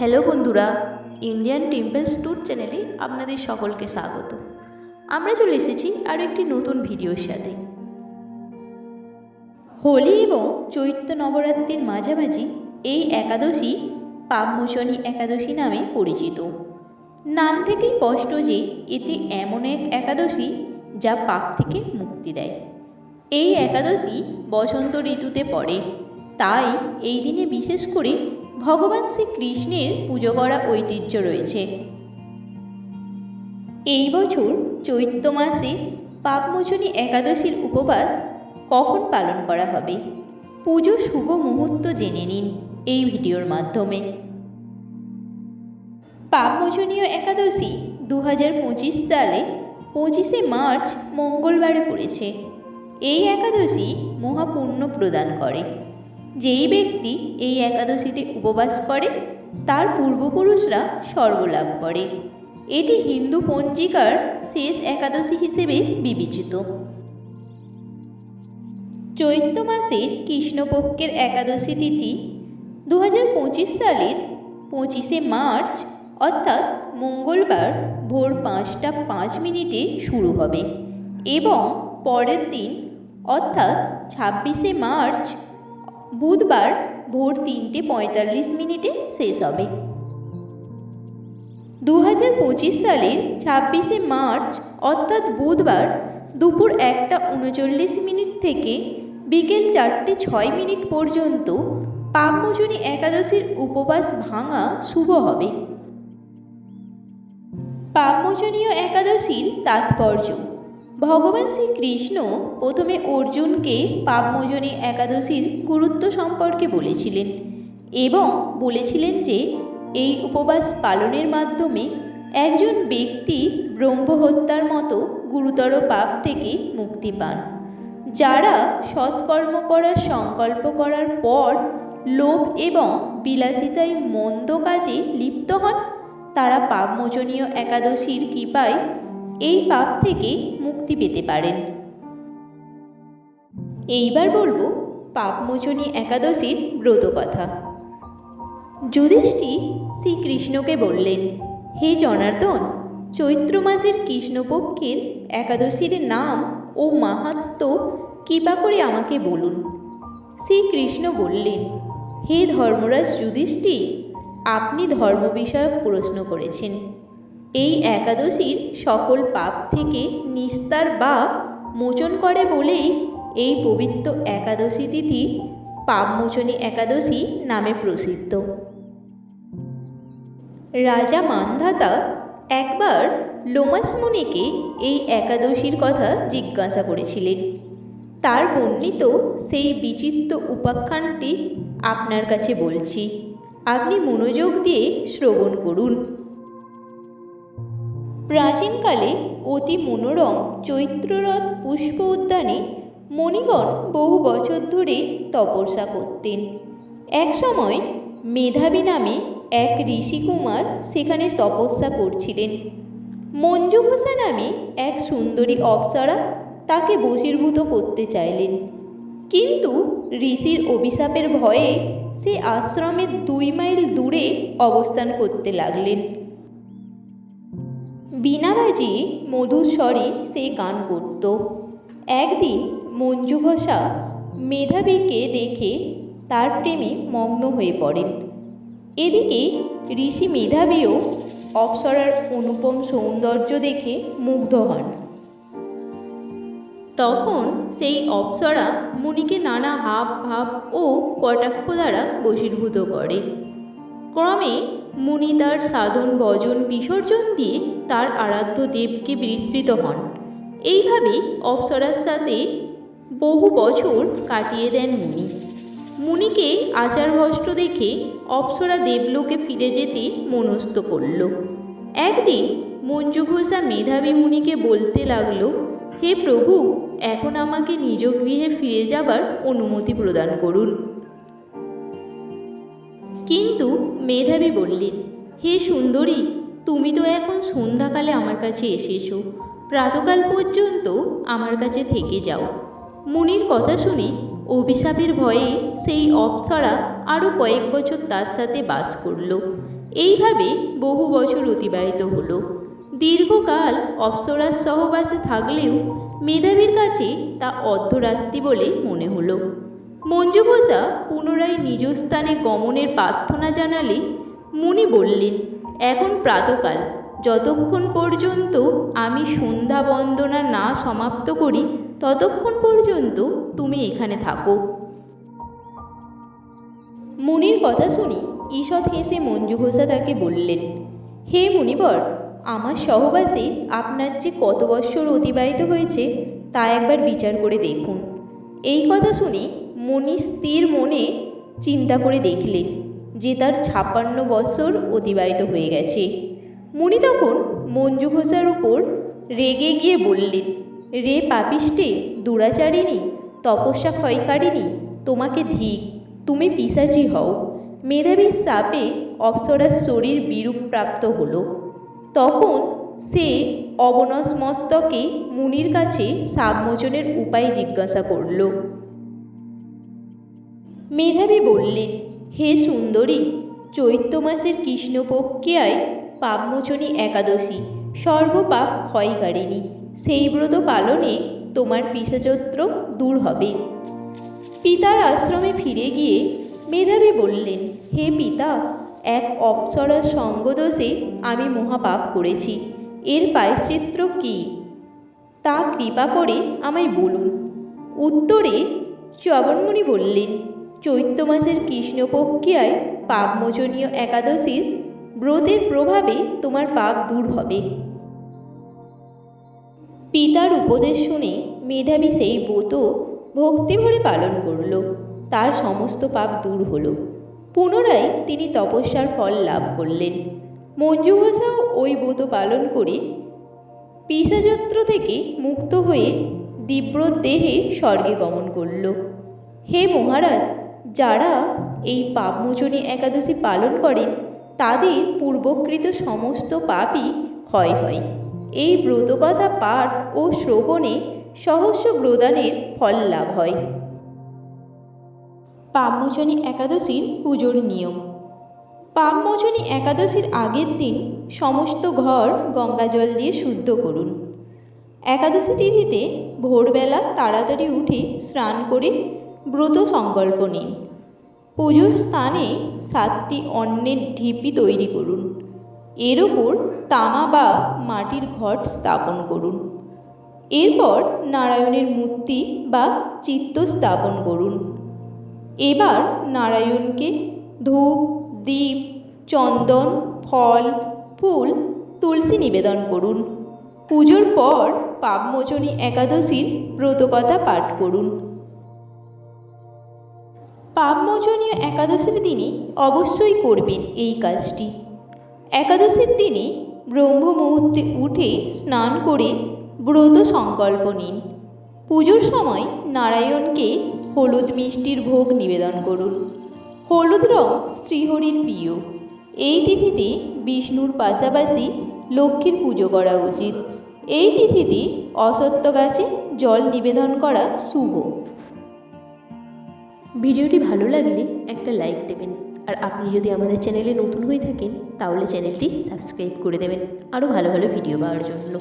Hello বন্ধুরা, Indian temples tour চ্যানেলে আপনাদের সকলকে স্বাগত। আমরা চলে এসেছি আরও একটি নতুন ভিডিওর সাথে। হোলি এবং চৈত্র নবরাত্রির মাঝামাঝি এই একাদশী পাপমোচনী একাদশী নামে পরিচিত। নাম থেকেই স্পষ্ট যে এটি এমন এক একাদশী যা পাপ থেকে মুক্তি দেয়। এই একাদশী বসন্ত ঋতুতে পড়ে, তাই এই দিনে বিশেষ করে ভগবান শ্রীকৃষ্ণের পুজো করা ঐতিহ্য রয়েছে। এই বছর চৈত্র মাসে পাপমোচনী একাদশীর উপবাস কখন পালন করা হবে, পুজো শুভ মুহূর্ত জেনে নিন এই ভিডিওর মাধ্যমে। পাপমোচনীয় একাদশী 2025 সালে 25শে মার্চ মঙ্গলবারে পড়েছে। এই একাদশী মহাপুণ্য প্রদান করে। যেই ব্যক্তি এই একাদশীতে উপবাস করে তার পূর্বপুরুষরা স্বর্গলাভ করে। এটি হিন্দু পঞ্জিকার শেষ একাদশী হিসেবে বিবেচিত। চৈত্র মাসের কৃষ্ণপক্ষের একাদশী তিথি 2025 সালের 25শে মার্চ অর্থাৎ মঙ্গলবার ভোর 5টা 5 মিনিটে শুরু হবে এবং পরের দিন অর্থাৎ 26শে মার্চ বুধবার ভোর 3টা 45 মিনিটে শেষ হবে। 2025 সালের 26শে মার্চ অর্থাৎ বুধবার দুপুর 1টা 39 মিনিট থেকে বিকেল 4টে 6 মিনিট পর্যন্ত পাপমোচনী একাদশীর উপবাস ভাঙা শুভ হবে। পাপমোচনীয় একাদশীর তাৎপর্য। ভগবান শ্রীকৃষ্ণ প্রথমে অর্জুনকে পাপমোচনী একাদশীর গুরুত্ব সম্পর্কে বলেছিলেন এবং বলেছিলেন যে এই উপবাস পালনের মাধ্যমে একজন ব্যক্তি ব্রহ্মহত্যার মতো গুরুতর পাপ থেকে মুক্তি পান। যারা সৎকর্ম করার সংকল্প করার পর লোভ এবং বিলাসিতায় মন্দ কাজে লিপ্ত হন, তারা পাপমোচনীয় একাদশীর কৃপায় এই পাপ থেকে মুক্তি পেতে পারেন। এইবার বলবো পাপমোচনী একাদশীর ব্রত কথা। যুধিষ্ঠির শ্রীকৃষ্ণকে বললেন, হে জনার্দন, চৈত্র মাসের কৃষ্ণপক্ষের একাদশীর নাম ও মাহাত্ম্য কৃপা করে আমাকে বলুন। শ্রীকৃষ্ণ বললেন, হে ধর্মরাজ যুধিষ্ঠির, আপনি ধর্ম বিষয়ক প্রশ্ন করেছেন। এই একাদশীর সকল পাপ থেকে নিস্তার বা মোচন করে বলেই এই পবিত্র একাদশী তিথি পাপমোচনী একাদশী নামে প্রসিদ্ধ। রাজা মান্ধাতা একবার লোমাস মুনিকে এই একাদশীর কথা জিজ্ঞাসা করেছিলেন। তার বর্ণিত সেই বিচিত্র উপাখ্যানটি আপনার কাছে বলছি, আপনি মনোযোগ দিয়ে শ্রবণ করুন। প্রাচীনকালে অতি মনোরম চৈত্ররথ পুষ্প উদ্যানে মণিগণ বহু বছর ধরে তপস্যা করতেন। এক সময় মেধাবী নামে এক ঋষিকুমার সেখানে তপস্যা করছিলেন। মঞ্জুঘোষা নামে এক সুন্দরী অপ্সরা তাকে বশীভূত করতে চাইলেন, কিন্তু ঋষির অভিশাপের ভয়ে সে আশ্রমের 2 মাইল দূরে অবস্থান করতে লাগলেন। বীণা বাজিয়ে মধুর স্বরে সে গান করত। একদিন মঞ্জুঘোষা মেধাবীকে দেখে তার প্রেমে মগ্ন হয়ে পড়েন। এদিকে ঋষি মেধাবীও অপ্সরার অনুপম সৌন্দর্য দেখে মুগ্ধ হন। তখন সেই অপ্সরা মুনিকে নানা হাব ভাব ও কটাক্ষ দ্বারা বশীভূত করে। ক্রমে মুনি তার সাধন ভজন বিসর্জন দিয়ে তার আরাধ্য দেবকে বিস্তৃত হন। এইভাবে অপ্সরার সাথে বহু বছর কাটিয়ে দেন মুনি। মুনিকে আচারভ্রষ্ট দেখে অপ্সরা দেবলোকে ফিরে যেতে মনস্থ করল। একদিন মঞ্জুঘোষা মেধাবী মুনিকে বলতে লাগলো, হে প্রভু, এখন আমাকে নিজ গৃহে ফিরে যাবার অনুমতি প্রদান করুন। কিন্তু মেধাবী বললেন, হে সুন্দরী, তুমি তো এখন সন্ধ্যাকালে আমার কাছে এসেছো, প্রাতকাল পর্যন্ত আমার কাছে থেকে যাও। মুনির কথা শুনে অভিশাপের ভয়ে সেই অপ্সরা আরও কয়েক বছর তার সাথে বাস করল। এইভাবে বহু বছর অতিবাহিত হলো। দীর্ঘকাল অপ্সরার সহবাসে থাকলেও মেধাবীর কাছে তা অর্ধরাত্রি বলে মনে হলো। মঞ্জু ঘোষা পুনরায় নিজ স্থানে গমনের প্রার্থনা জানালে মুনি বললেন, এখন প্রাতকাল, যতক্ষণ পর্যন্ত আমি সন্ধ্যা বন্দনা না সমাপ্ত করি ততক্ষণ পর্যন্ত তুমি এখানে থাকো। মুনির কথা শুনি ঈষৎ হেসে মঞ্জু ঘোষা তাকে বললেন, হে মুনিবর, আমার সহবাসে আপনার যে কত বৎসর অতিবাহিত হয়েছে তা একবার বিচার করে দেখুন। এই কথা শুনে মুনি স্থির মনে চিন্তা করে দেখলেন যে তার 56 বৎসর অতিবাহিত হয়ে গেছে। মুনি তখন মঞ্জু ঘোষার উপর রেগে গিয়ে বললেন, রে পাপিষ্ঠে, দুরাচারিণী, তপস্যা ক্ষয়কারিণী, তোমাকে ধিক, তুমি পিশাচী হও। মেধাবীর শাপে অপ্সরার শরীর বিরূপ প্রাপ্ত হলো। তখন সে অবনসমস্তকে মুনির কাছে শাপমোচনের উপায় জিজ্ঞাসা করল। মেধাবী বললেন, হে সুন্দরী, চৈত্র মাসের কৃষ্ণপক্ষিয়ায় পাপমোচনী একাদশী সর্বপাপ ক্ষয়কারিণী। সেই ব্রত পালনে তোমার পিশাচত্ব দূর হবে। পিতার আশ্রমে ফিরে গিয়ে মেধাবী বললেন, হে পিতা, এক অপ্সরার সঙ্গদোষে আমি মহাপাপ করেছি। এর প্রায়শ্চিত্ত কী তা কৃপা করে আমায় বলুন। উত্তরে চ্যবনমুনি বললেন, চৈত্র মাসের কৃষ্ণপক্ষিয়ায় পাপমোচনীয় একাদশীর ব্রতের প্রভাবে তোমার পাপ দূর হবে। পিতার উপদেশ শুনে মেধাবী সেই ব্রত ভক্তিভরে পালন করল। তার সমস্ত পাপ দূর হল। পুনরায় তিনি তপস্যার ফল লাভ করলেন। মঞ্জু ঘোষাও ওই ব্রত পালন করে পিশাচত্ব থেকে মুক্ত হয়ে দিব্য দেহে স্বর্গে গমন করল। হে মহারাজ, যারা এই পাপমোচনী একাদশী পালন করেন তাদের পূর্বকৃত সমস্ত পাপই ক্ষয় হয়। এই ব্রতকথা পাঠ ও শ্রবণে সহস্র গ্রদানের ফল লাভ হয়। পাপমোচনী একাদশীর পুজোর নিয়ম। পাপমোচনী একাদশীর আগের দিন সমস্ত ঘর গঙ্গাজল দিয়ে শুদ্ধ করুন। একাদশী তিথিতে ভোরবেলা তাড়াতাড়ি উঠে স্নান করে ব্রত সংকল্প নিন। পুজোর স্থানে 7টি অন্নের ঢিপি তৈরি করুন। এর ওপর তামা বা মাটির ঘট স্থাপন করুন। এরপর নারায়ণের মূর্তি বা চিত্র স্থাপন করুন। এবার নারায়ণকে ধূপ, দীপ, চন্দন, ফল, ফুল, তুলসী নিবেদন করুন। পুজোর পর পাপমোচনী একাদশীর ব্রতকথা পাঠ করুন। পাপমোচনীয় একাদশীর দিনই অবশ্যই করবেন এই কাজটি। একাদশীর দিনে ব্রহ্ম মুহূর্তে উঠে স্নান করে ব্রত সংকল্প নিন। পুজোর সময় নারায়ণকে হলুদ মিষ্টির ভোগ নিবেদন করুন। হলুদ রং শ্রীহরির প্রিয়। এই তিথিতে বিষ্ণুর পাশাপাশি লক্ষ্মীর পুজো করা উচিত। এই তিথিতে অশ্বত্থ গাছে জল নিবেদন করা শুভ। ভিডিওটি ভালো লাগলে একটা লাইক দেবেন, আর আপনি যদি আমাদের চ্যানেলে নতুন হয়ে থাকেন তাহলে চ্যানেলটি সাবস্ক্রাইব করে দেবেন আরও ভালো ভালো ভিডিও পাওয়ার জন্য।